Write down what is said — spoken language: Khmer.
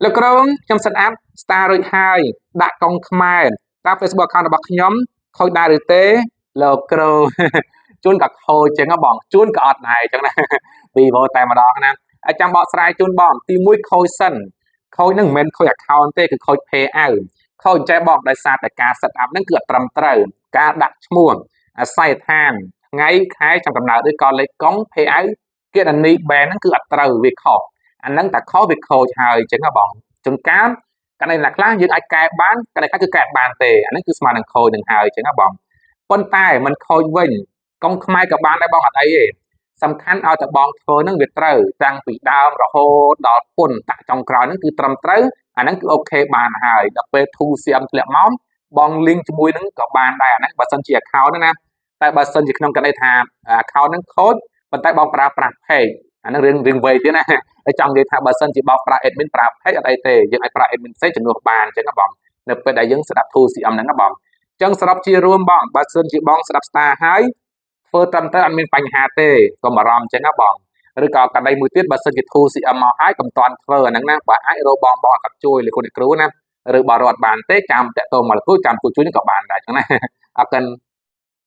លោកគ្រូខ្ញុំសិនអាប់ star រួចហើយដាក់កុងខ្មែរតាម Facebook account របស់ខ្ញុំខូចដែរឬទេលោកគ្រូជួនក៏ខូចចឹងហ៎បងជួនក៏អត់ដែរចឹងណាពីវតែម្ដងណាហើយចាំបកស្រាយជូនបងទី1ខូចសិនខូចនឹងមិនមែនខូច account ទេគឺខូច pay out ខូចចេះបងដោយសារតែការ set up ហ្នឹងគឺអត់ត្រឹមត្រូវការដាក់ឈ្មោះអាស័យដ្ឋានថ្ងៃខែចាំកំណើតឬក៏លេខកុង pay out គណនី ban ហ្នឹងគឺអត់ត្រូវវាខុសអាហ្នឹងតែខុសវាខូចហើយចឹងហ៎បងជួនកាលករណីខ្លះយើងអាចកែបានករណីខ្លះគឺកែបានទេអានេះគឺស្មើនឹងខូចនឹងហើយចឹងហ៎បងប៉ុន្តែมันខូចវិញកុងខ្មែរក៏បានដែរបងអត់អីទេសំខាន់ឲ្យតែបងធ្វើនឹងវាត្រូវតាំងពីដើមរហូតដល់ពន្ធតាក់ចុងក្រោយហ្នឹងគឺត្រឹមត្រូវអាហ្នឹងគឺអូខេបានហើយដល់ពេល 2CM ធ្លាក់មកបង link ជាមួយនឹងក៏បានដែរអាហ្នឹងបើសិនជា account ហ្នឹងណាតែបើសិនជាក្នុងករណីថា account ហ្នឹងខូចប៉ុន្តែបងប្រើប្រាស់ page អាហ្នឹងរឿងវៃទៀតណាហើយចង់និយាយថាបើសិនជាបងប្រើ admin ប្រើ page អត់អីទេយើងអាចប្រើ admin ផ្សេងជំនួសបានអញ្ចឹងណាបងនៅពេលដែលយើងស្ដាប់ 2CM ហ្នឹងណាបងអញ្ចឹងសរុបជារួមបងបើសិនជាបងស្ដាប់ star ហើយធ្វើត្រឹមត្រូវអត់មានបញ្ហាទេកុំបារម្ភអញ្ចឹងណាបងឬក៏ករណីមួយទៀតបើសិនជា 2CM មកហើយកុំតាន់ធ្វើអាហ្នឹងណាបើអាចរកបងគាត់ជួយលោកគ្រូណាឬបើរត់បានទេចាំតាក់ទងមកលោកគ្រូចាំជួយនេះក៏បានដែរអញ្ចឹងណាអរគុណ